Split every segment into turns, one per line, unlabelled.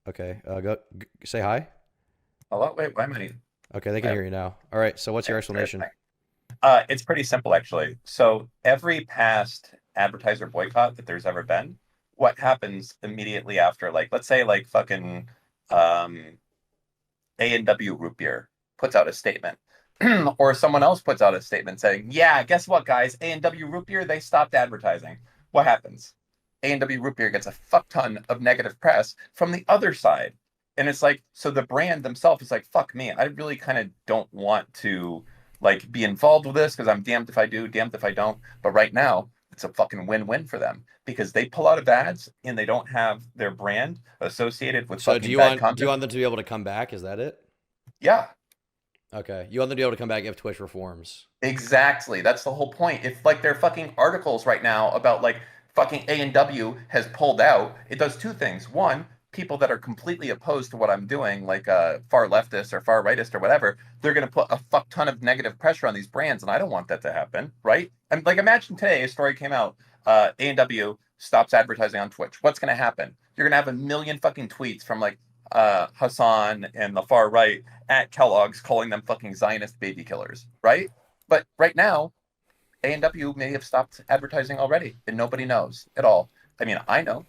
Okay. Say hi.
Hello? Wait, why am I?
Okay, they can
I
hear you now. All right. So what's your explanation?
It's pretty simple, actually. So every past advertiser boycott that there's ever been, what happens immediately after, like, let's say, like, fucking um, A&W Root Beer puts out a statement, or someone else puts out a statement saying, "Yeah, guess what, guys? A&W Root Beer, they stopped advertising." What happens? A&W Root Beer gets a fuck ton of negative press from the other side. And it's like, so the brand themselves is like, fuck me. I really kind of don't want to like be involved with this because I'm damned if I do, damned if I don't. But right now, it's a fucking win-win for them because they pull out of ads and they don't have their brand associated with
So do
fucking
you
bad
want do you
content.
want them to be able to come back? Is that it?
Yeah,
Okay. You want them to be able to come back if Twitch reforms.
exactly. That's the whole point. If like there are fucking articles right now about like fucking A&W has pulled out, it does two things. One, people that are completely opposed to what I'm doing, like far leftist or far rightist or whatever, they're going to put a fuck ton of negative pressure on these brands, and I don't want that to happen, right? And like imagine today a story came out, A&W stops advertising on Twitch. What's going to happen? You're going to have a million fucking tweets from like Hassan and the far right at Kellogg's calling them fucking Zionist baby killers, right? But right now, A&W may have stopped advertising already, and nobody knows at all. I mean, I know,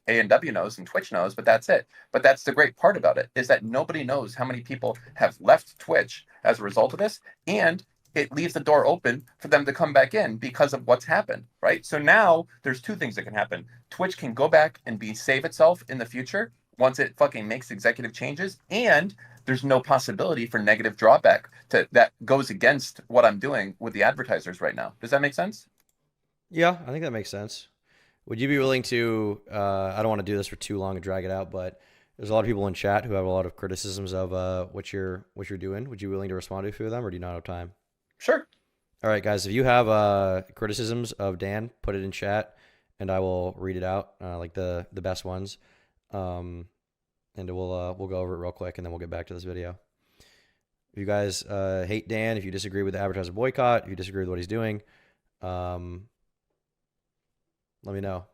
A&W knows, and Twitch knows, but that's it. But that's the great part about it is that nobody knows how many people have left Twitch as a result of this, and it leaves the door open for them to come back in because of what's happened, right? So now there's two things that can happen. Twitch can go back and be save itself in the future once it fucking makes executive changes, and there's no possibility for negative drawback to that goes against what I'm doing with the advertisers right now. Does that make sense?
Yeah, I think that makes sense. Would you be willing to? I don't want to do this for too long and drag it out, but there's a lot of people in chat who have a lot of criticisms of what you're doing. Would you be willing to respond to a few of them, or do you not have time?
Sure.
All right, guys. If you have criticisms of Dan, put it in chat, and I will read it out, like the best ones, um, and we'll go over it real quick, and then we'll get back to this video. If you guys hate Dan, if you disagree with the advertiser boycott, if you disagree with what he's doing, um, let me know.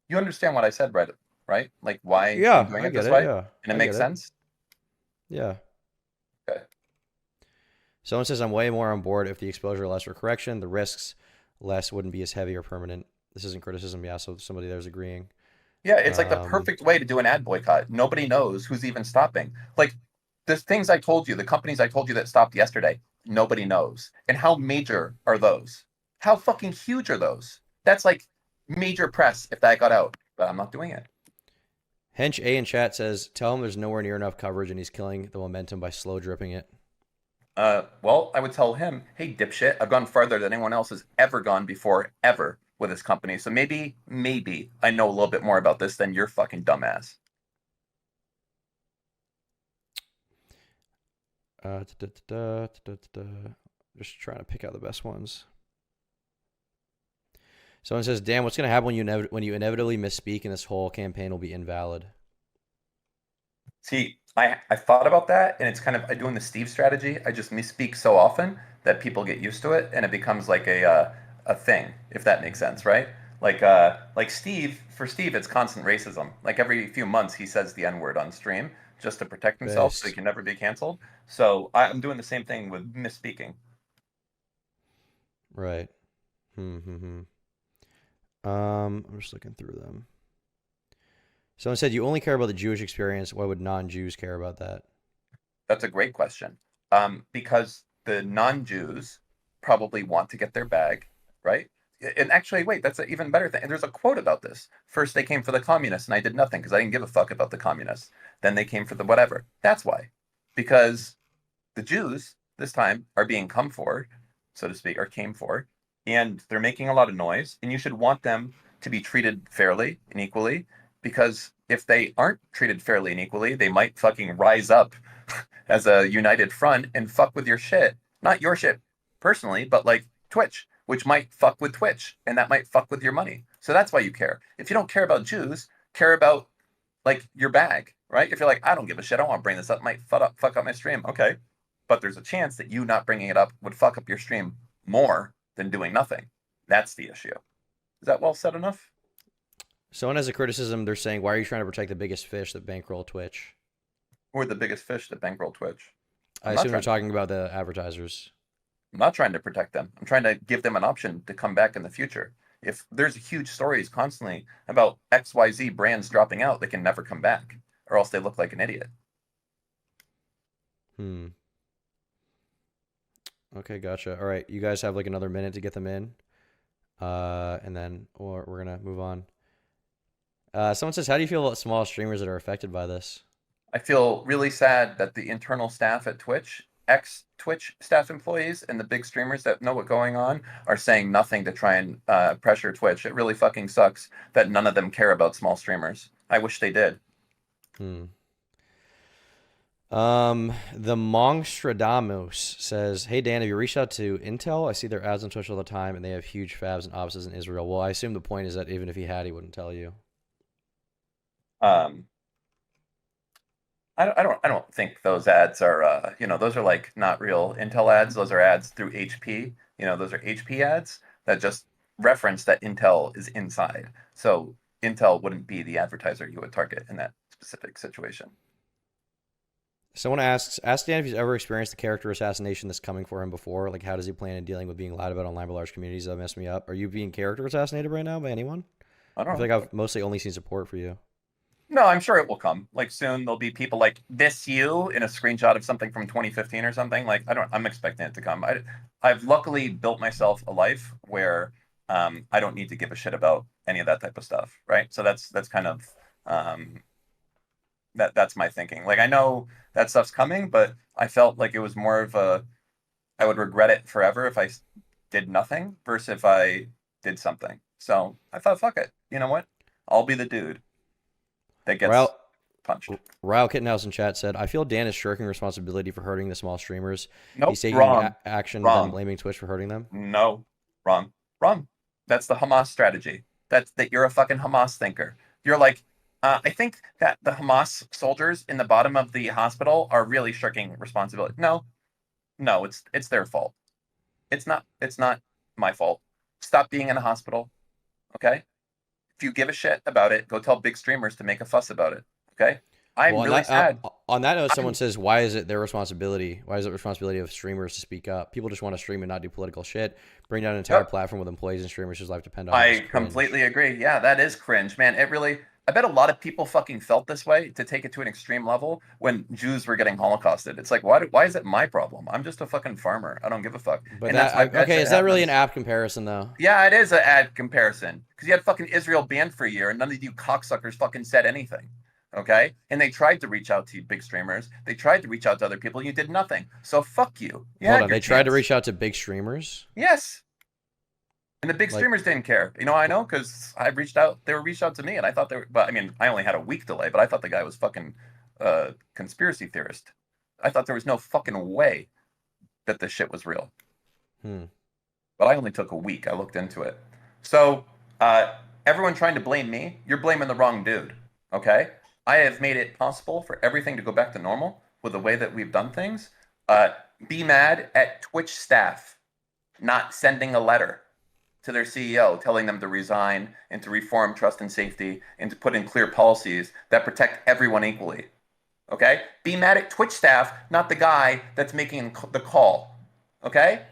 You understand what I said, right? Like why I'm
Yeah,
doing
I
it
get
this
it.
way,
Yeah,
and it
I get
makes
it.
sense.
Yeah.
Okay.
Someone says I'm way more on board if the exposure less for correction, the risks less wouldn't be as heavy or permanent. This isn't criticism, yeah. So somebody there's agreeing.
Yeah, it's like the
Um,
perfect way to do an ad boycott. Nobody knows who's even stopping. Like the things I told you, the companies I told you that stopped yesterday, nobody knows. And how major are those? How fucking huge are those? That's like major press if that got out. But I'm not doing it.
Hench A in chat says tell him there's nowhere near enough coverage and he's killing the momentum by slow dripping it.
Well, I would tell him, hey, dipshit, I've gone farther than anyone else has ever gone before, ever with this company. So maybe I know a little bit more about this than your fucking dumbass.
Just trying to pick out the best ones. Someone says, "Dan, what's going to happen when you inevitably misspeak and this whole campaign will be invalid?"
See, I thought about that, and it's kind of I doing the Steve strategy. I just misspeak so often that people get used to it, and it becomes like a thing, if that makes sense, right? Like Steve, for Steve, it's constant racism. Like every few months, he says the N word on stream just to protect himself, so he
Based.
can never be canceled. So I'm doing the same thing with misspeaking.
Right. Hmm. I'm just looking through them. Someone said you only care about the Jewish experience. Why would non-Jews care about that?
That's a great question. Because the non-Jews probably want to get their bag, right? And actually, wait, that's an even better thing. And there's a quote about this. First, they came for the communists, and I did nothing because I didn't give a fuck about the communists. Then they came for the whatever. That's why. Because the Jews this time are being come for, so to speak, or came for, and they're making a lot of noise. And you should want them to be treated fairly and equally, because if they aren't treated fairly and equally, they might fucking rise up as a united front and fuck with your shit. Not your shit personally, but like Twitch, which might fuck with Twitch, and that might fuck with your money. So that's why you care. If you don't care about Jews, care about like your bag, right? If you're like, I don't give a shit, I don't want to bring this up, it might fuck up my stream. Okay, but there's a chance that you not bringing it up would fuck up your stream more than doing nothing. That's the issue. Is that well said enough?
Someone has a criticism. They're saying, why are you trying to protect the biggest fish that bankroll Twitch?
We're the biggest fish that bankroll Twitch.
I
I'm not
assume they're
trying.
talking about the advertisers.
I'm not trying to protect them. I'm trying to give them an option to come back in the future. If there's huge stories constantly about XYZ brands dropping out, they can never come back, or else they look like an idiot.
Hmm. Okay, gotcha. All right, you guys have like another minute to get them in, and then we're gonna move on. Someone says, how do you feel about small streamers that are affected by this?
I feel really sad that the internal staff at Twitch, ex Twitch staff employees, and the big streamers that know what's going on are saying nothing to try and pressure Twitch. It really fucking sucks that none of them care about small streamers. I wish they did.
Hmm. The Mongstradamus says, "Hey Dan, have you reached out to Intel? I see their ads on Twitch all the time, and they have huge fabs and offices in Israel." Well, I assume the point is that even if he had, he wouldn't tell you.
Um, I don't think those ads are those are like not real Intel ads. Those are ads through HP. Those are HP ads that just reference that Intel is inside. So Intel wouldn't be the advertiser you would target in that specific situation.
Someone asks, ask Dan if he's ever experienced the character assassination that's coming for him before. Like, how does he plan on dealing with being lied about online by large communities that mess me up? Are you being character assassinated right now by anyone?
I
I
don't
feel
know.
like I've mostly only seen support for you.
No, I'm sure it will come. Like soon there'll be people like this you in a screenshot of something from 2015 or something. Like I'm expecting it to come. I've luckily built myself a life where I don't need to give a shit about any of that type of stuff, right? So that's kind of um that's my thinking. Like I know that stuff's coming, but I felt like it was more of a I would regret it forever if I did nothing versus if I did something. So I thought, fuck it. You know what? I'll be the dude that gets
Ryle,
punched.
Ryle Kittenhouse in chat said, I feel Dan is shirking responsibility for hurting the small streamers.
Nope,
He's taking
wrong,
action, then
wrong,
blaming Twitch for hurting them.
no, wrong, wrong. That's the Hamas strategy. That's that you're a fucking Hamas thinker. You're like, I think that the Hamas soldiers in the bottom of the hospital are really shirking responsibility. No, no, it's their fault. It's not my fault. Stop being in a hospital, okay? If you give a shit about it, go tell big streamers to make a fuss about it, okay?
Well,
I'm really sad.
on that note, someone
I'm
says, "Why is it their responsibility? Why is it the responsibility of streamers to speak up? People just want to stream and not do political shit. Bring down an entire
yep.
platform with employees and streamers whose life depend on it is
I
cringe."
completely agree. Yeah, that is cringe, man. It really, I bet a lot of people fucking felt this way to take it to an extreme level when Jews were getting Holocausted. It's like, why is it my problem? I'm just a fucking farmer. I don't give a fuck.
But
And that's why bad
okay,
shit
is that really an
happens.
apt comparison though?
Yeah, it is an ad comparison because you had fucking Israel banned for a year and none of you cocksuckers fucking said anything. Okay? And they tried to reach out to big streamers. They tried to reach out to other people. You did nothing. So fuck you. You
Hold
had
on,
your
they tried to
chance.
reach out to big streamers.
Yes. And the big
Like,
streamers didn't care. You know, I know because I reached out. They were reached out to me, and I thought they were. But I mean, I only had a week delay, but I thought the guy was fucking conspiracy theorist. I thought there was no fucking way that this shit was real.
hmm.
But I only took a week. I looked into it. So everyone trying to blame me, you're blaming the wrong dude. Okay, I have made it possible for everything to go back to normal with the way that we've done things. Uh, be mad at Twitch staff not sending a letter to their CEO telling them to resign and to reform trust and safety and to put in clear policies that protect everyone equally. Okay? Be mad at Twitch staff, not the guy that's making the call. Okay?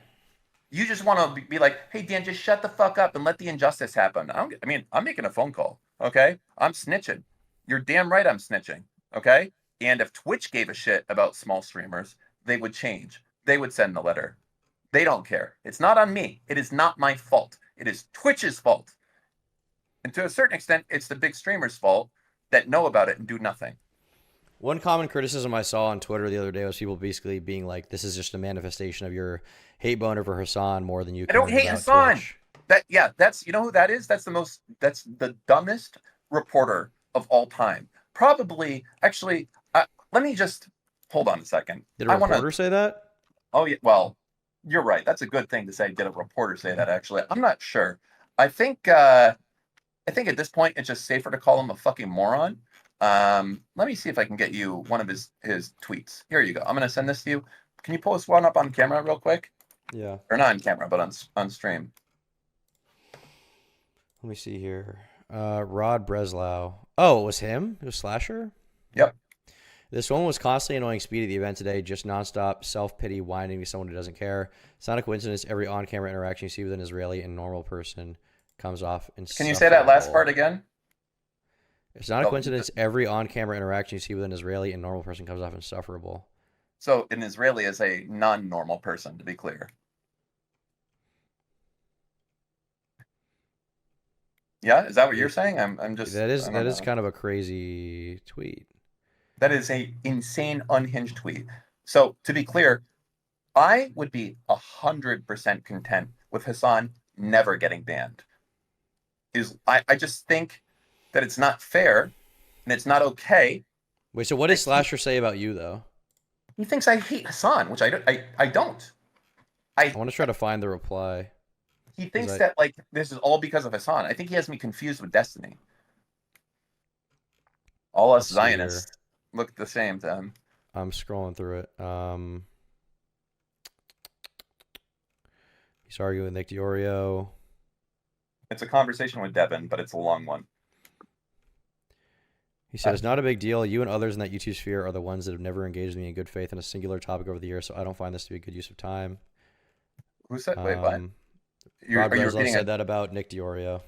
You just want to be like, hey, Dan, just shut the fuck up and let the injustice happen. I mean, I'm making a phone call. Okay? I'm snitching. You're damn right I'm snitching. Okay? And if Twitch gave a shit about small streamers, they would change. They would send the letter. They don't care. It's not on me. It is not my fault. It is Twitch's fault. And to a certain extent, it's the big streamers' fault that know about it and do nothing.
One common criticism I saw on Twitter the other day was people basically being like, "This is just a manifestation of your hate boner for Hassan more than you
I don't
caring
hate
about
Hassan.
Twitch."
That's you know who that is? That's the dumbest reporter of all time. Probably actually let me just hold on a second.
Did a
I want to
reporter say that?
Oh yeah, well, you're right. That's a good thing to say. Did a reporter say that actually? I'm not sure. I think I think at this point it's just safer to call him a fucking moron. Let me see if I can get you one of his tweets. Here you go. I'm gonna send this to you. Can you pull this one up on camera real quick?
Yeah.
Or not on camera, but on stream.
Let me see here. Rod Breslau. Oh, it was him? It was Slasher?
Yep.
This one was constantly annoying Speed at the event today, just nonstop self-pity whining to someone who doesn't care. It's not a coincidence every on-camera interaction you see with an Israeli and normal person comes off
Can you say that last part
insufferable.
again?
It's not a coincidence every on-camera interaction you see with an Israeli and normal person comes off insufferable.
So an Israeli is a non-normal person, to be clear. Yeah, is that what you're saying? I'm just
That
I don't
is
know.
kind of a crazy tweet.
That is a insane, unhinged tweet. So to be clear, I would be 100% content with Hassan never getting banned. I just think that it's not fair and it's not okay.
Wait, so what does Slasher say about you though?
He thinks I hate Hassan, which I don't. I don't.
I want to try to find the reply.
He thinks that like this is all because of Hassan. I think he has me confused with Destiny. All us Zionists look the same to him.
I'm scrolling through it. He's arguing with Nick Diorio.
It's a conversation with Devin, but it's a long one.
He said, it's not a big deal. You and others in that YouTube sphere are the ones that have never engaged me in good faith on a singular topic over the years, so I don't find this to be a good use of time.
Who said? Wait, what?
Rob Breslau said that about Nick Diorio.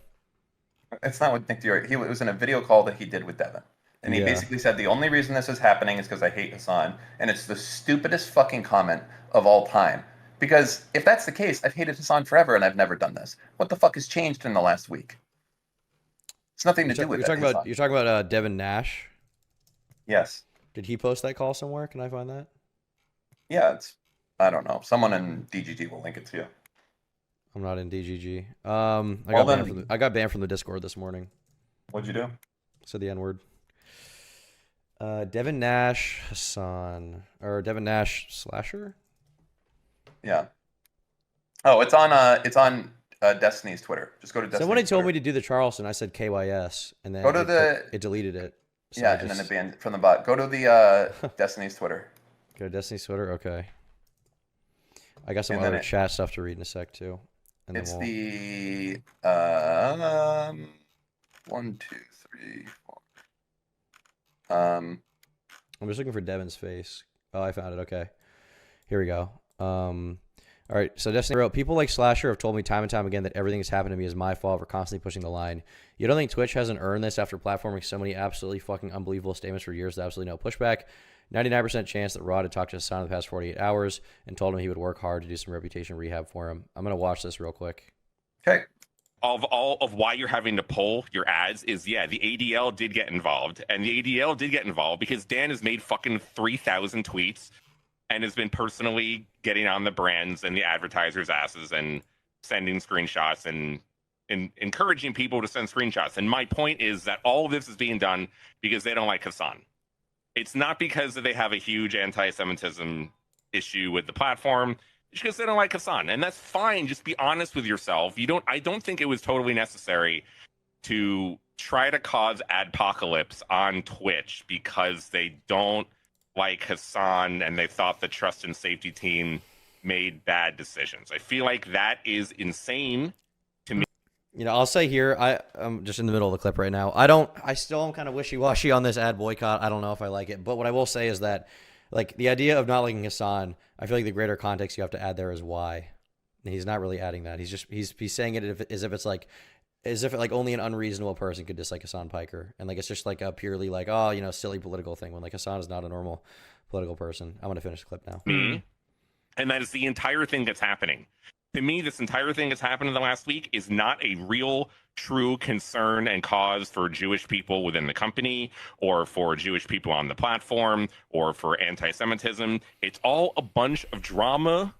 It's not with Nick Diorio. It was in a video call that he did with Devin. And he basically said, the only reason this is happening is because I hate Hassan. And it's the stupidest fucking comment of all time. Because if that's the case, I've hated Hassan forever and I've never done this. What the fuck has changed in the last week? It's nothing to do with that.
You're talking about Devin Nash?
Yes.
Did he post that call somewhere? Can I find that?
Yeah, I don't know. Someone in DGG will link it to you.
I'm not in DGG. I got banned from the Discord this morning.
What'd you do?
Said the N-word. Devin Nash Hassan or Devin Nash Slasher.
Yeah. Oh, it's on Destiny's Twitter. Just go to Destiny's
Somebody told me to do the Charleston. I said KYS, and then it deleted it.
So and then it banned from the bot. Go to the Destiny's Twitter.
Go to Destiny's Twitter. Okay. I got some other chat stuff to read in a sec too. And
it's the 1, 2, 3, 4. I'm
just looking for Devin's face. Oh, I found it. Okay. Here we go. All right, so Destiny wrote, people like Slasher have told me time and time again that everything that's happened to me is my fault for constantly pushing the line. You don't think Twitch hasn't earned this after platforming so many absolutely fucking unbelievable statements for years with absolutely no pushback? 99% chance that Rod had talked to Hassan in the past 48 hours and told him he would work hard to do some reputation rehab for him. I'm going to watch this real quick.
Okay.
Of all of why you're having to pull your ads is, the ADL did get involved. And the ADL did get involved because Dan has made fucking 3,000 tweets and has been personally getting on the brands and the advertisers' asses and sending screenshots and encouraging people to send screenshots. And my point is that all of this is being done because they don't like Hassan. It's not because they have a huge anti-Semitism issue with the platform. It's because they don't like Hassan. And that's fine. Just be honest with yourself. I don't think it was totally necessary to try to cause adpocalypse on Twitch because they don't like Hassan and they thought the trust and safety team made bad decisions. I feel like that is insane to me.
You know, I'll say here, I'm just in the middle of the clip right now. I still am kind of wishy-washy on this ad boycott. I don't know if I like it. But what I will say is that, like, the idea of not liking Hassan, I feel like the greater context you have to add there is why. And he's not really adding that. He's saying it as if like only an unreasonable person could dislike Hassan Piker. And like it's just like a purely like, oh, you know, silly political thing when like Hassan is not a normal political person. I'm going to finish the clip now.
And that is the entire thing that's happening. To me, this entire thing that's happened in the last week is not a real, true concern and cause for Jewish people within the company or for Jewish people on the platform or for anti-Semitism. It's all a bunch of drama,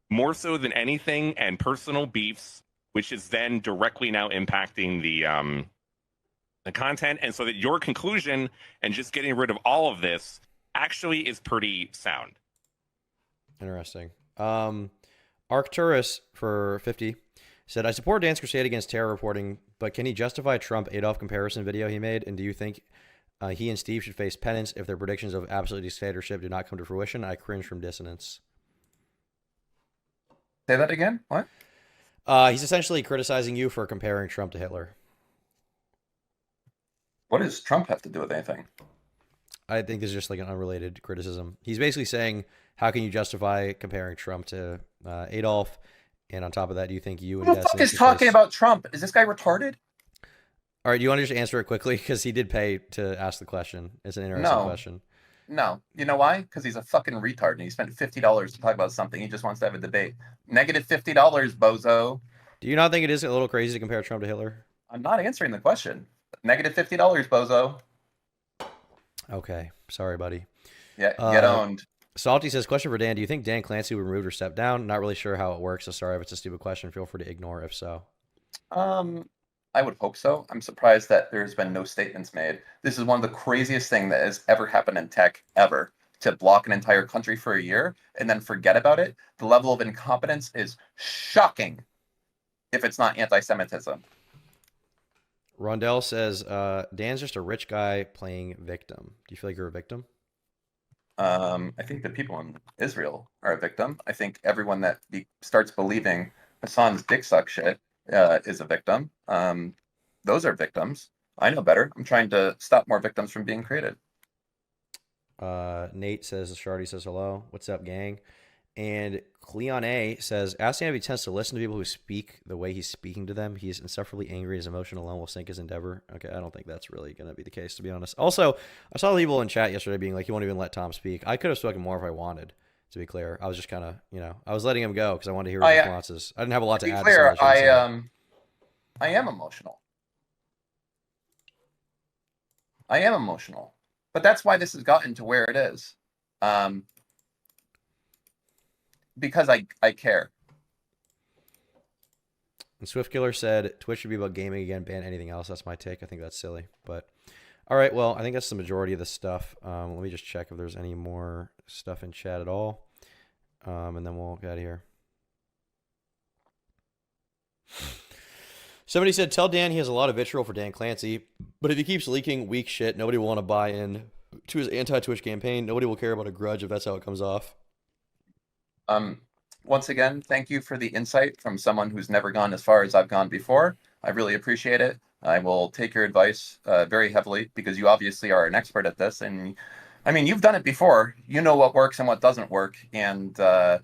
more so than anything, and personal beefs, which is then directly now impacting the content. And so that your conclusion and just getting rid of all of this actually is pretty sound.
Interesting. Arcturus for 50 said, I support Dan's crusade against terror reporting, but can he justify Trump Adolf comparison video he made? And do you think he and Steve should face penance if their predictions of absolute dictatorship do not come to fruition? I cringe from dissonance.
Say that again? What?
He's essentially criticizing you for comparing Trump to Hitler.
What does Trump have to do with anything?
I think this is just like an unrelated criticism. He's basically saying, how can you justify comparing Trump to Adolf? And on top of that, do you think you and
Who the fuck
Destiny
is
should
talking
face...
about Trump? Is this guy retarded?
All right, do you want to just answer it quickly? Because he did pay to ask the question. It's an interesting
No.
question.
No. You know why? Because he's a fucking retard and he spent $50 to talk about something. He just wants to have a debate. Negative $50, bozo.
Do you not think it is a little crazy to compare Trump to Hitler?
I'm not answering the question. Negative $50, bozo.
Okay, sorry, buddy.
Yeah, get owned.
Salty says, question for Dan. Do you think Dan Clancy will be removed or step down? Not really sure how it works, so sorry if it's a stupid question. Feel free to ignore if so.
I would hope so. I'm surprised that there's been no statements made. This is one of the craziest things that has ever happened in tech, ever. To block an entire country for a year and then forget about it. The level of incompetence is shocking if it's not anti-Semitism.
Rondell says, Dan's just a rich guy playing victim. Do you feel like you're a victim?
I think the people in Israel are a victim. I think everyone that starts believing Hassan's dick suck shit is a victim. Those are victims. I know better. I'm trying to stop more victims from being created.
Nate says, Shardy says hello. What's up, gang? And Cleon A says, ask Dan if he tends to listen to people who speak the way he's speaking to them. He's insufferably angry. His emotion alone will sink his endeavor. Okay, I don't think that's really going to be the case, to be honest. Also, I saw people in chat yesterday being like, you won't even let Tom speak. I could have spoken more if I wanted, to be clear. I was just kind of, I was letting him go because I wanted to hear his responses. I didn't have a lot to add.
To be clear, I am emotional. I am emotional. But that's why this has gotten to where it is. Because I care.
And Swift said, Twitch should be about gaming again, ban anything else. That's my take. I think that's silly. But, all right, well, I think that's the majority of the stuff. Let me just check if there's any more stuff in chat at all. And then we'll get out of here. Somebody said, tell Dan he has a lot of vitriol for Dan Clancy, but if he keeps leaking weak shit, nobody will want to buy in to his anti-Twitch campaign. Nobody will care about a grudge if that's how it comes off.
Once again, thank you for the insight from someone who's never gone as far as I've gone before. I really appreciate it. I will take your advice very heavily because you obviously are an expert at this. And I mean, you've done it before. You know what works and what doesn't work. And, I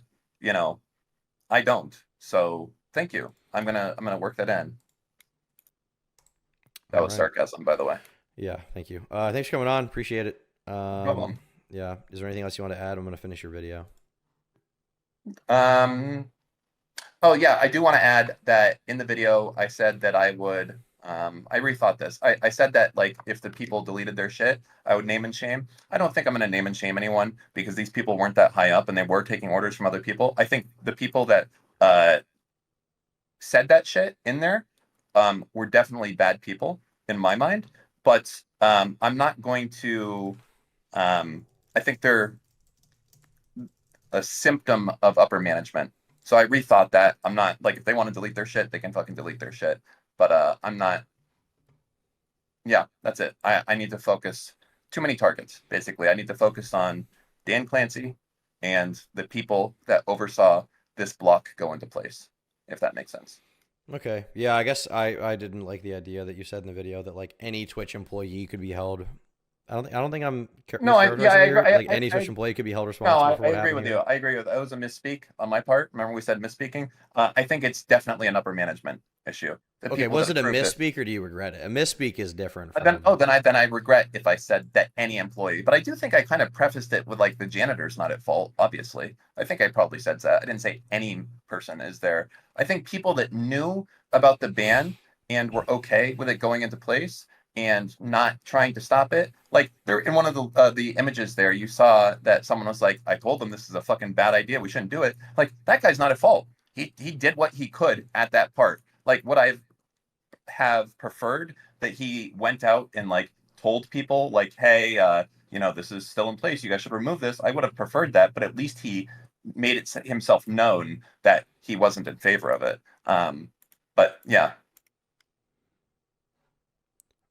don't. So thank you. I'm gonna work that in. That was sarcasm, by the way.
Yeah, thank you. Thanks for coming on. Appreciate it.
No problem.
Yeah. Is there anything else you want to add? I'm going to finish your video.
Oh yeah, I do want to add that in the video I said that I would I rethought this. I said that like if the people deleted their shit, I would name and shame. I don't think I'm going to name and shame anyone because these people weren't that high up and they were taking orders from other people. I think the people that said that shit in there were definitely bad people in my mind, but I'm not going to I think they're a symptom of upper management. So I rethought that. I'm not like, if they want to delete their shit, they can fucking delete their shit. But I'm not. Yeah, that's it. I need to focus. Too many targets, basically. I need to focus on Dan Clancy and the people that oversaw this block go into place, if that makes sense.
Okay. Yeah, I guess I didn't like the idea that you said in the video that like any Twitch employee could be held. I don't think I'm.
No, I agree.
Like any Twitch employee could be held responsible.
No,
for what
I agree with
here.
you. I agree with that. It was a misspeak on my part. Remember we said misspeaking. I think it's definitely an upper management issue.
Okay, was it a misspeak or do you regret it? A misspeak is different.
Then I regret if I said that any employee. But I do think I kind of prefaced it with like the janitor's not at fault. Obviously, I think I probably said that. I didn't say any person is there. I think people that knew about the ban and were okay with it going into place and not trying to stop it. Like there in one of the images there, you saw that someone was like, I told them this is a fucking bad idea. We shouldn't do it. Like that guy's not at fault. He did what he could at that part. Like what I have preferred that he went out and like told people like, hey, this is still in place. You guys should remove this. I would have preferred that, but at least he made it himself known that he wasn't in favor of it. But yeah.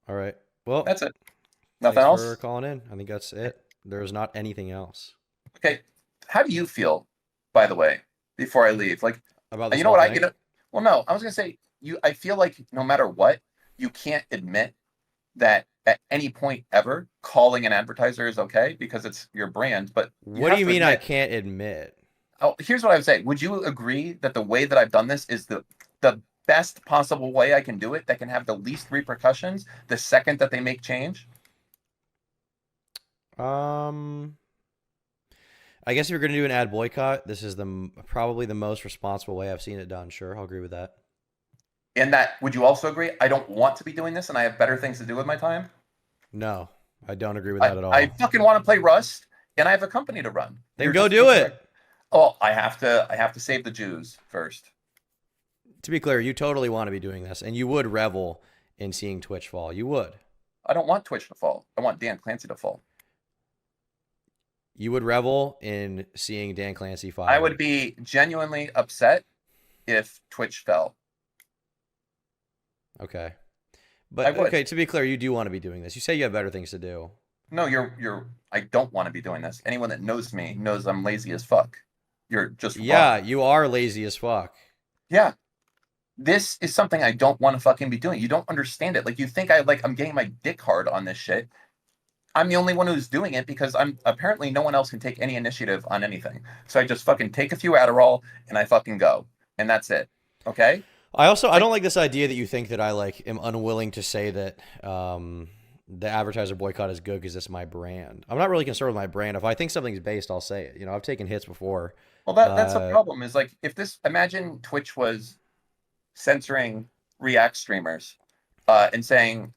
All right. Well,
that's it. Nothing else?
Thanks for calling in. I think that's it. There's not anything else.
Okay. How do you feel, by the way, before I leave? Like,
about
you know what? Well, no, I was gonna say I feel like no matter what, you can't admit that at any point ever calling an advertiser is okay because it's your brand. But
What do you mean I can't admit?
Oh, here's what I would say. Would you agree that the way that I've done this is the best possible way I can do it that can have the least repercussions the second that they make change?
I guess if you're going to do an ad boycott, this is probably the most responsible way I've seen it done. Sure, I'll agree with that.
And that, would you also agree? I don't want to be doing this and I have better things to do with my time.
No, I don't agree with that at all.
I fucking want to play Rust and I have a company to run.
Then go do it.
Oh, I have to save the Jews first.
To be clear, you totally want to be doing this, and you would revel in seeing Twitch fall. You would.
I don't want Twitch to fall. I want Dan Clancy to fall.
You would revel in seeing Dan Clancy fall.
I would be genuinely upset if Twitch fell.
Okay. But okay, to be clear, you do want to be doing this. You say you have better things to do.
No, I don't want to be doing this. Anyone that knows me knows I'm lazy as fuck. You're just wrong.
You are lazy as fuck.
Yeah. This is something I don't want to fucking be doing. You don't understand it. Like, you think I'm getting my dick hard on this shit. I'm the only one who's doing it because apparently no one else can take any initiative on anything. So I just fucking take a few Adderall and I fucking go. And that's it. Okay?
I don't like this idea that you think that I am unwilling to say that the advertiser boycott is good because it's my brand. I'm not really concerned with my brand. If I think something's based, I'll say it. I've taken hits before.
Well, that's the problem is imagine Twitch was censoring React streamers and saying,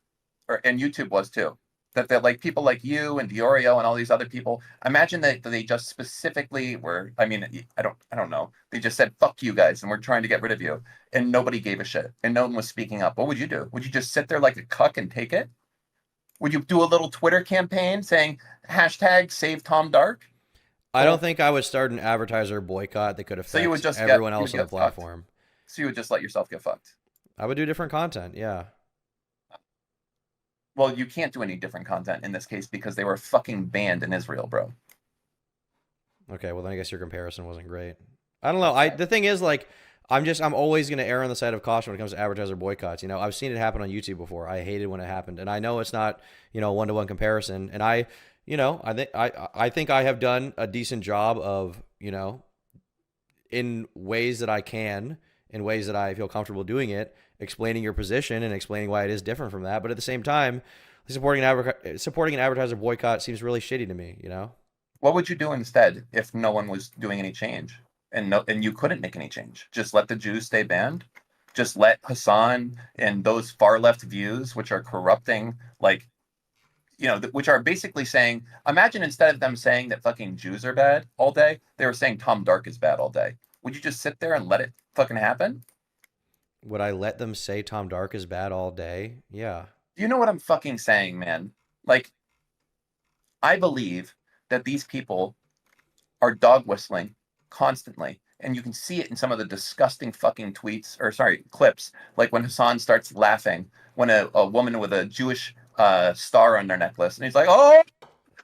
and YouTube was too, that people like you and Diorio and all these other people, imagine that they just specifically were, I don't know. They just said, fuck you guys, and we're trying to get rid of you. And nobody gave a shit. And no one was speaking up. What would you do? Would you just sit there like a cuck and take it? Would you do a little Twitter campaign saying #SaveTomDark?
I don't think I would start an advertiser boycott that could affect everyone else on the platform.
So you would just let yourself get fucked?
I would do different content, yeah.
Well, you can't do any different content in this case because they were fucking banned in Israel, bro.
Okay, well then I guess your comparison wasn't great. I don't know. The thing is, I'm always going to err on the side of caution when it comes to advertiser boycotts. I've seen it happen on YouTube before. I hated when it happened, and I know it's not, a one-to-one comparison. And I think I have done a decent job of, in ways that I can, in ways that I feel comfortable doing it, explaining your position and explaining why it is different from that. But at the same time, supporting an advertiser boycott seems really shitty to me.
What would you do instead if no one was doing any change? And you couldn't make any change. Just let the Jews stay banned. Just let Hassan and those far left views, which are corrupting, which are basically saying, imagine instead of them saying that fucking Jews are bad all day, they were saying Tom Dark is bad all day. Would you just sit there and let it fucking happen?
Would I let them say Tom Dark is bad all day? Yeah.
You know what I'm fucking saying, man? I believe that these people are dog whistling constantly, and you can see it in some of the disgusting fucking clips, like when Hassan starts laughing when a woman with a Jewish star on their necklace, and he's like, oh,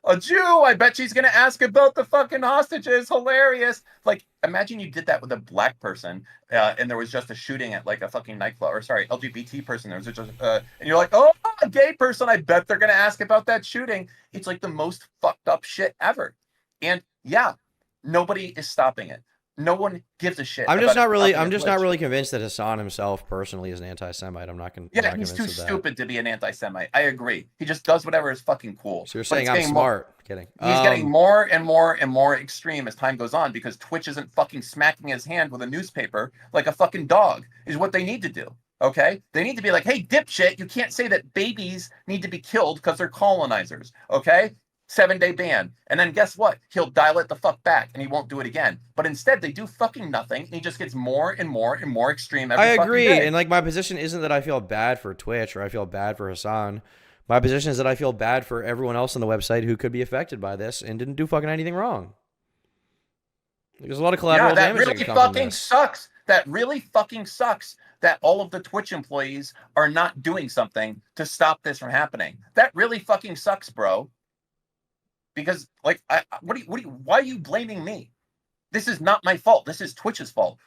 a Jew, I bet she's gonna ask about the fucking hostages, hilarious. Imagine you did that with a black person and there was just a shooting at a fucking nightclub, or LGBT person, there was just and you're like, oh, a gay person, I bet they're gonna ask about that shooting. It's the most fucked up shit ever. And yeah, nobody is stopping it. No one gives a shit.
I'm just not really convinced that Hassan himself personally is an anti-Semite. I'm not convinced.
Yeah, he's too stupid to be an anti-Semite. I agree. He just does whatever is fucking cool.
So you're saying I'm smart? Kidding.
He's getting more and more and more extreme as time goes on because Twitch isn't fucking smacking his hand with a newspaper like a fucking dog. Is what they need to do. Okay? They need to be like, hey, dipshit, you can't say that babies need to be killed because they're colonizers. Okay? 7-day ban. And then guess what? He'll dial it the fuck back and he won't do it again. But instead, they do fucking nothing. And he just gets more and more and more extreme every fucking day.
I agree. And my position isn't that I feel bad for Twitch or I feel bad for Hassan. My position is that I feel bad for everyone else on the website who could be affected by this and didn't do fucking anything wrong. There's a lot of collateral damage that can come from this.
Sucks. That really fucking sucks that all of the Twitch employees are not doing something to stop this from happening. That really fucking sucks, bro. Because why are you blaming me? This is not my fault. This is Twitch's fault.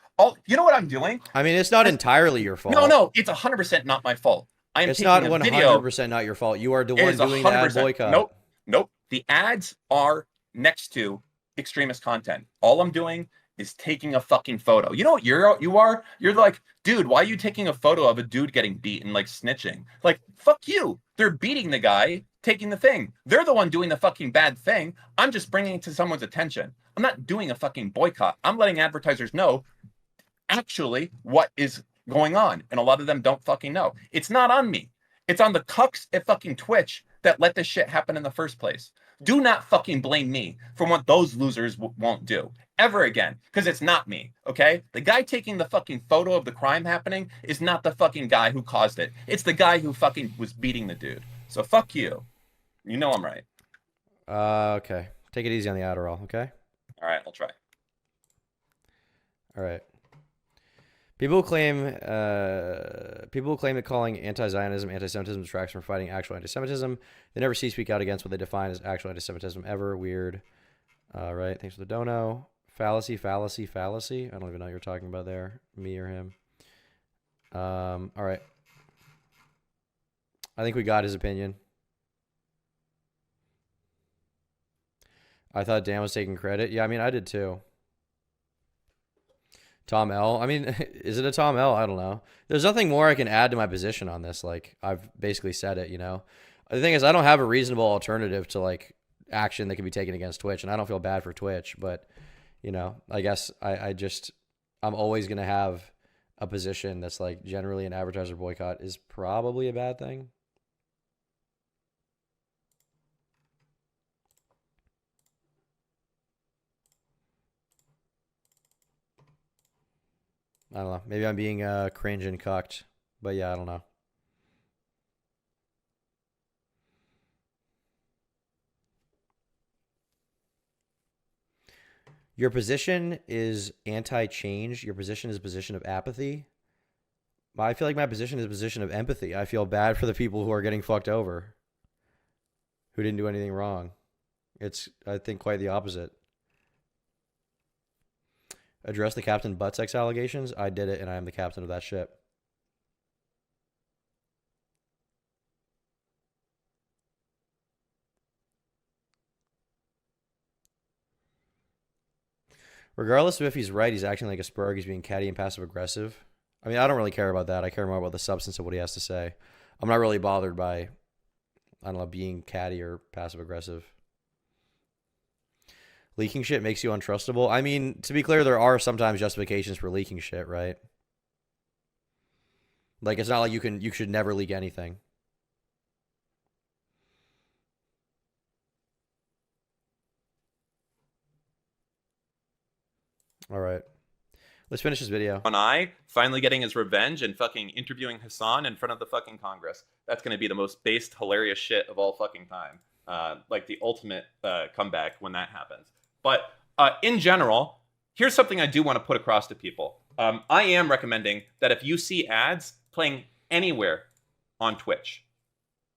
You know what I'm doing?
I mean, it's not entirely your fault.
No, it's 100% not my fault. I'm
It's
taking
not
a video.
100% not your fault. You are the
It
one
is
doing the ad
100%.
boycott.
Nope. The ads are next to extremist content. All I'm doing is taking a fucking photo. You know what you are? You're like, dude, why are you taking a photo of a dude getting beaten, like snitching? Like, fuck you. They're beating the guy, taking the thing. They're the one doing the fucking bad thing. I'm just bringing it to someone's attention. I'm not doing a fucking boycott. I'm letting advertisers know actually what is going on. And a lot of them don't fucking know. It's not on me. It's on the cucks at fucking Twitch that let this shit happen in the first place. Do not fucking blame me for what those losers won't do ever again, because it's not me, okay? The guy taking the fucking photo of the crime happening is not the fucking guy who caused it. It's the guy who fucking was beating the dude. So fuck you. You know I'm right.
Okay. Take it easy on the Adderall, okay?
All right, I'll try.
All right. People claim that calling anti-Zionism anti-Semitism distracts from fighting actual anti-Semitism. They never speak out against what they define as actual anti-Semitism ever. Weird. Right. Thanks for the dono. Fallacy. I don't even know what you're talking about there. Me or him. All right. I think we got his opinion. I thought Dan was taking credit. Yeah, I mean, I did too. Tom L. I mean, is it a Tom L? I don't know. There's nothing more I can add to my position on this. Like, I've basically said it, you know. The thing is, I don't have a reasonable alternative to, like, action that can be taken against Twitch, and I don't feel bad for Twitch, but, you know, I guess I'm always going to have a position that's, like, generally an advertiser boycott is probably a bad thing. I don't know. Maybe I'm being cringe and cucked, but yeah, I don't know. Your position is anti-change. Your position is a position of apathy. I feel like my position is a position of empathy. I feel bad for the people who are getting fucked over, who didn't do anything wrong. It's, I think, quite the opposite. Address the Captain Butt Sex allegations. I did it, and I am the captain of that ship. Regardless of if he's right, he's acting like a spurg. He's being catty and passive aggressive. I mean, I don't really care about that. I care more about the substance of what he has to say. I'm not really bothered by, I don't know, being catty or passive aggressive. Leaking shit makes you untrustable. I mean, to be clear, there are sometimes justifications for leaking shit, right? Like, it's not like you should never leak anything. All right. Let's finish this video.
One eye finally getting his revenge and fucking interviewing Hassan in front of the fucking Congress. That's going to be the most based, hilarious shit of all fucking time. Like the ultimate comeback when that happens. But in general, here's something I do want to put across to people. I am recommending that if you see ads playing anywhere on Twitch,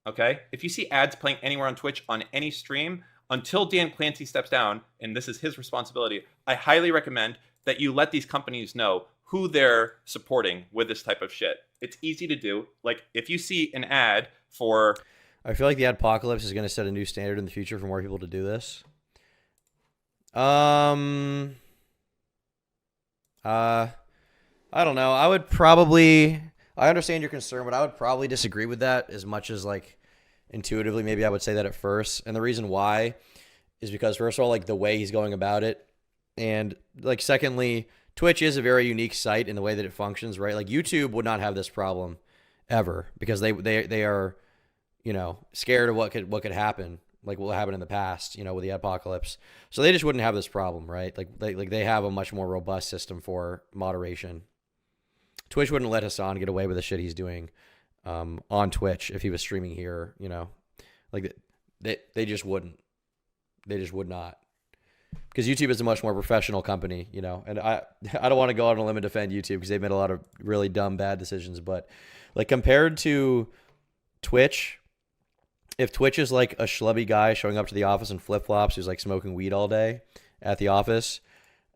okay? If you see ads playing anywhere on Twitch on any stream, until Dan Clancy steps down, and this is his responsibility, I highly recommend that you let these companies know who they're supporting with this type of shit. It's easy to do. Like, if you see an ad for...
I feel like the adpocalypse is going to set a new standard in the future for more people to do this. I don't know. I would probably... I understand your concern, but I would probably disagree with that as much as, like, intuitively maybe I would say that at first. And the reason why is because, first of all, like, the way he's going about it. And, like, secondly, Twitch is a very unique site in the way that it functions, right? Like, YouTube would not have this problem ever because they are, you know, scared of what could happen, like what happened in the past, you know, with the apocalypse. So they just wouldn't have this problem, right? Like they have a much more robust system for moderation. Twitch wouldn't let Hassan get away with the shit he's doing on Twitch if he was streaming here, you know. Like, they just wouldn't. They just would not. Because YouTube is a much more professional company, you know. And I don't want to go out on a limb and defend YouTube because they've made a lot of really dumb, bad decisions. But, like, compared to Twitch, if Twitch is like a schlubby guy showing up to the office in flip-flops who's, like, smoking weed all day at the office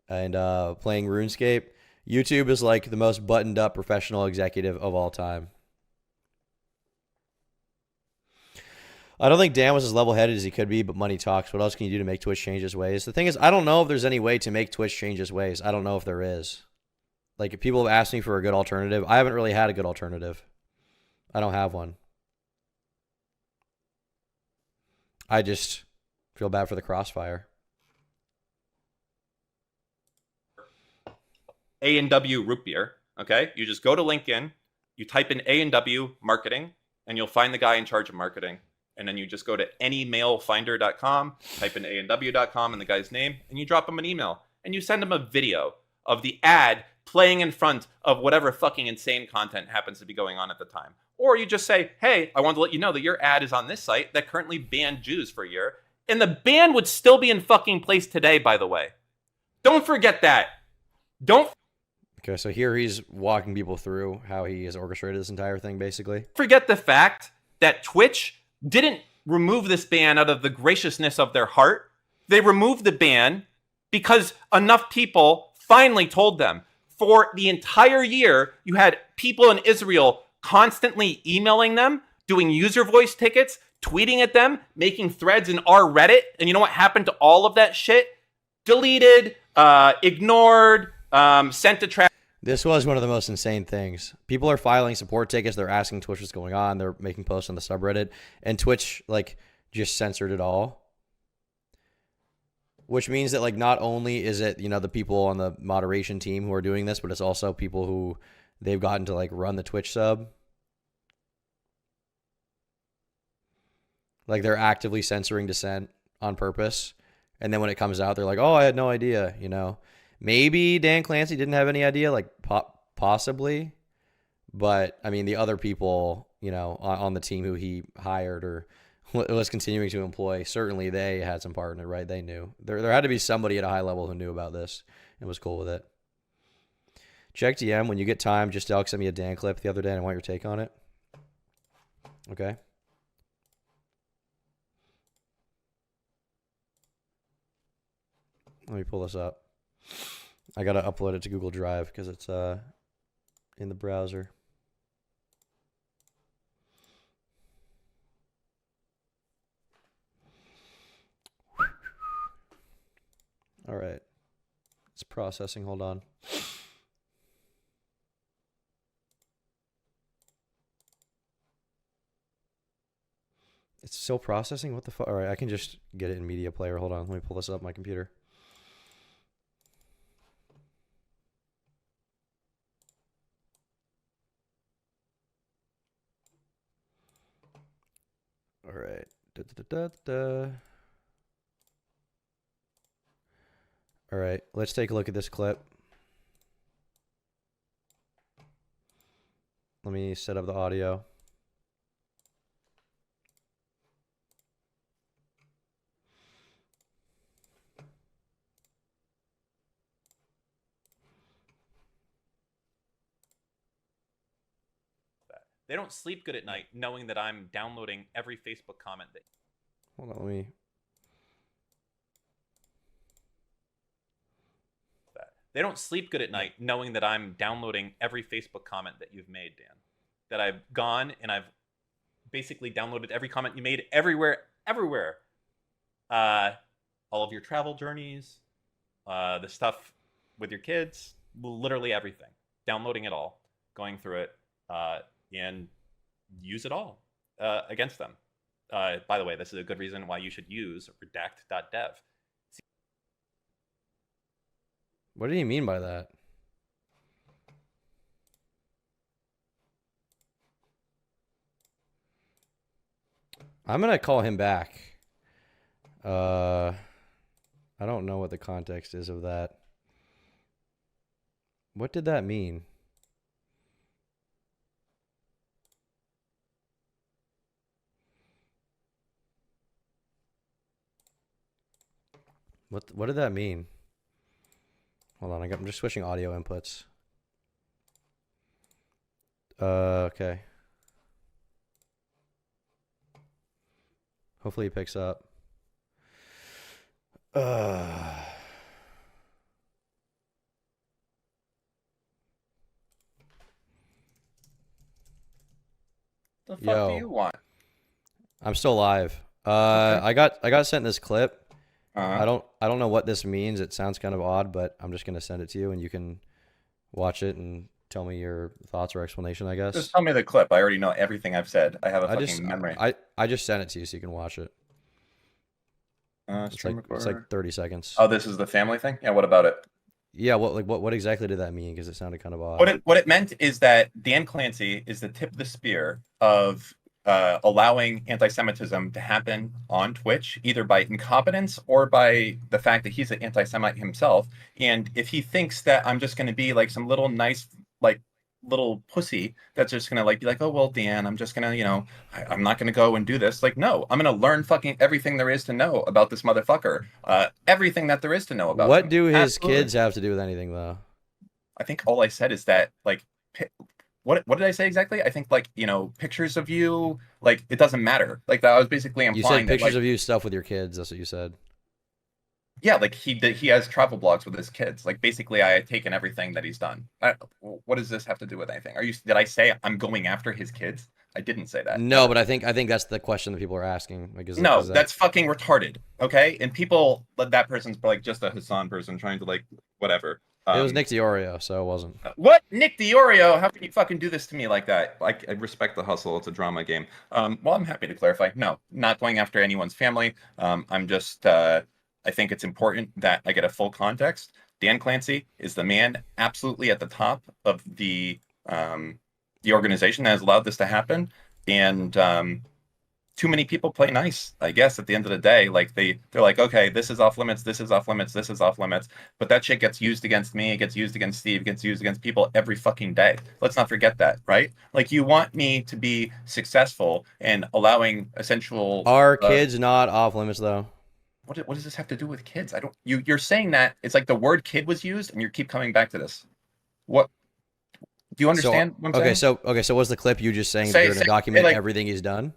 and playing RuneScape, YouTube is, like, the most buttoned-up professional executive of all time. I don't think Dan was as level-headed as he could be, but money talks. What else can you do to make Twitch change its ways? The thing is, I don't know if there's any way to make Twitch change its ways. I don't know if there is. Like, if people have asked me for a good alternative, I haven't really had a good alternative. I don't have one. I just feel bad for the crossfire.
A&W root beer, okay? You just go to LinkedIn, you type in A&W marketing, and you'll find the guy in charge of marketing. And then you just go to anymailfinder.com, type in A&W.com and the guy's name, and you drop him an email. And you send him a video of the ad playing in front of whatever fucking insane content happens to be going on at the time. Or you just say, hey, I want to let you know that your ad is on this site that currently banned Jews for a year. And the ban would still be in fucking place today, by the way. Don't forget that. Don't
Okay, so here he's walking people through how he has orchestrated this entire thing, basically.
forget the fact that Twitch didn't remove this ban out of the graciousness of their heart. They removed the ban because enough people finally told them. For the entire year, you had people in Israel constantly emailing them, doing user voice tickets, tweeting at them, making threads in our Reddit. And you know what happened to all of that shit? Deleted, ignored, sent to trash.
This was one of the most insane things. People are filing support tickets. They're asking Twitch what's going on. They're making posts on the subreddit. And Twitch, like, just censored it all. Which means that, like, not only is it, you know, the people on the moderation team who are doing this, but it's also people who they've gotten to, like, run the Twitch sub. Like, they're actively censoring dissent on purpose. And then when it comes out, they're like, oh, I had no idea, you know. Maybe Dan Clancy didn't have any idea, like possibly. But, I mean, the other people, you know, on the team who he hired or was continuing to employ, certainly they had some part in it, right? They knew. There had to be somebody at a high level who knew about this and was cool with it. Check DM when you get time. Just Alex sent me a Dan clip the other day and I want your take on it. Okay. Let me pull this up. I gotta upload it to Google Drive because it's in the browser. All right, it's processing. Hold on. It's still processing. What the fuck? All right, I can just get it in media player. Hold on, let me pull this up on my computer. All right. All right, let's take a look at this clip. Let me set up the audio.
They don't sleep good at night knowing that I'm downloading every Facebook comment that.
Hold on, let me.
They don't sleep good at night knowing that I'm downloading every Facebook comment that you've made, Dan. That I've gone and I've basically downloaded every comment you made everywhere. All of your travel journeys, the stuff with your kids, literally everything. Downloading it all, going through it, and use it all against them. By the way, this is a good reason why you should use Redact.dev.
What did he mean by that? I'm gonna call him back. I don't know what the context is of that. What did that mean? What did that mean? Hold on, I'm just switching audio inputs. Okay. Hopefully it picks up.
The fuck do you want?
I'm still live.
Okay.
I got sent this clip.
Uh-huh.
I don't know what this means. It sounds kind of odd, but I'm just gonna send it to you, and you can watch it and tell me your thoughts or explanation, I guess.
Just tell me the clip. I already know everything I've said. I have a
I just
fucking memory.
I just sent it to you so you can watch it.
Stream
It's like 30 seconds.
Oh, this is the family thing? Yeah, what about it?
Yeah, what exactly did that mean? Because it sounded kind of odd.
What it meant is that Dan Clancy is the tip of the spear of allowing anti-Semitism to happen on Twitch, either by incompetence or by the fact that he's an anti-Semite himself. And if he thinks that I'm just going to be like some little nice, like little pussy that's just going to like be like, oh, well, Dan, I'm just going to, I'm not going to go and do this. Like, no, I'm going to learn fucking everything there is to know about this motherfucker. Everything that there is to know about
What
him.
do his
Absolutely.
kids have to do with anything, though?
I think all I said is that like what did I say exactly? I think like pictures of you, like it doesn't matter. Like that I was basically
You
implying
said
that
pictures
like
of you stuff with your kids. That's what you said.
yeah, like he has travel blogs with his kids. Like basically I had taken everything that he's done. What does this have to do with anything? Did I say I'm going after his kids? I didn't say that.
No, but I think that's the question that people are asking. Like,
No,
is that...
that's fucking retarded. Okay, and people that person's like just a Hassan person trying to like whatever.
It was Nick DiOrio, so it wasn't.
What? Nick DiOrio? How can you fucking do this to me like that? Like, I respect the hustle. It's a drama game. Well, I'm happy to clarify. No, not going after anyone's family. I'm just, I think it's important that I get a full context. Dan Clancy is the man absolutely at the top of the organization that has allowed this to happen. And too many people play nice, I guess, at the end of the day. Like they're like, okay, this is off limits, this is off limits, this is off limits. But that shit gets used against me, it gets used against Steve, it gets used against people every fucking day. Let's not forget that, right? Like you want me to be successful and allowing essential
Are kids not off limits though?
What does this have to do with kids? I don't you're saying that it's like the word kid was used and you keep coming back to this. What do you understand what I'm saying?
So what's the clip you just saying that you're gonna document everything he's done?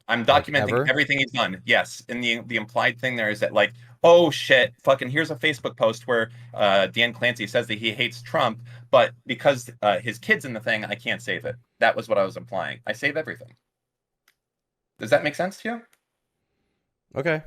I'm documenting everything he's done. Yes, and the implied thing there is that like, oh shit, fucking here's a Facebook post where Dan Clancy says that he hates Trump, but because his kid's in the thing, I can't save it. That was what I was implying. I save everything. Does that make sense to you?
Okay.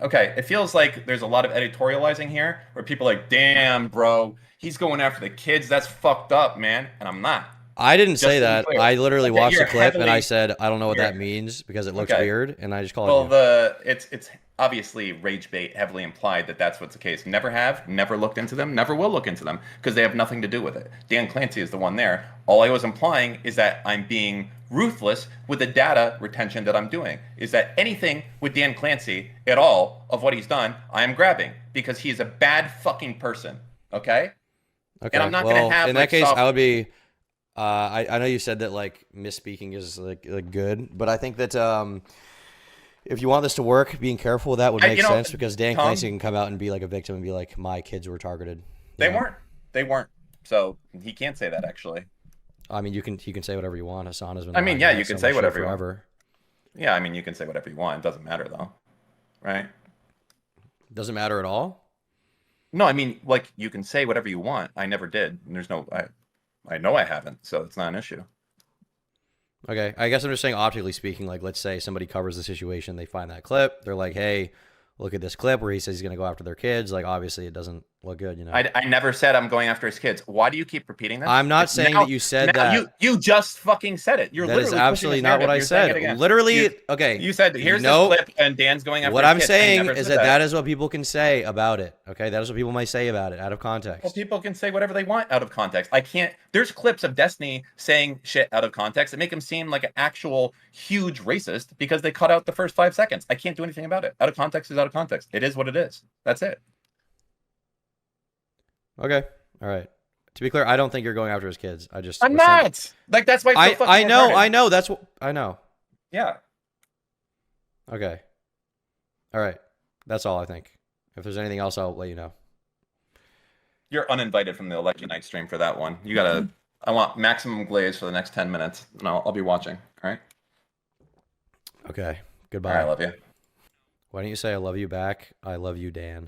Okay? It feels like there's a lot of editorializing here, where people are like, damn, bro, he's going after the kids. That's fucked up, man. And I'm not.
I didn't say that. I literally watched the clip and I said I don't know what that means because it looks weird, and I just called it.
It's obviously rage bait, heavily implied that that's what's the case. Never looked into them, never will look into them because they have nothing to do with it. Dan Clancy is the one there. All I was implying is that I'm being ruthless with the data retention that I'm doing. Is that anything with Dan Clancy at all of what he's done, I am grabbing because he's a bad fucking person. Okay.
Okay.
And I'm not going to have
in that case, I would be. I know you said that like misspeaking is like good, but I think that if you want this to work, being careful with that would make sense because Dan Clancy can come out and be like a victim and be like, my kids were targeted.
They weren't. So he can't say that actually.
I mean, you can say whatever you want. Hassan has been.
I mean, yeah, you can say whatever you
want.
Yeah, I mean, you can say whatever you want. It doesn't matter though, right?
Doesn't matter at all.
No, I mean, like you can say whatever you want. I never did. And there's no. I know I haven't, so it's not an issue.
Okay, I guess I'm just saying, optically speaking, like let's say somebody covers the situation, they find that clip, they're like, hey, look at this clip where he says he's going to go after their kids. Like, obviously, it doesn't look good, you know.
I never said I'm going after his kids. Why do you keep repeating that?
I'm not saying that you said that.
You just fucking said it.
That is absolutely not what I said. Literally, okay.
You said, here's this clip, and Dan's going after his kids.
What I'm saying is that is what people can say about it, okay? That is what people might say about it, out of context.
Well, people can say whatever they want out of context. I can't. There's clips of Destiny saying shit out of context that make him seem like an actual huge racist because they cut out the first 5 seconds. I can't do anything about it. Out of context is out of context. It is what it is. That's it.
Okay. All right. To be clear, I don't think you're going after his kids.
I'm not. Like that's why.
I know. That's what I know.
Yeah.
Okay. All right. That's all I think. If there's anything else, I'll let you know.
You're uninvited from the election night stream for that one. You gotta. I want maximum glaze for the next 10 minutes, and I'll be watching. All right.
Okay. Goodbye.
All right, I love you.
Why don't you say I love you back? I love you, Dan.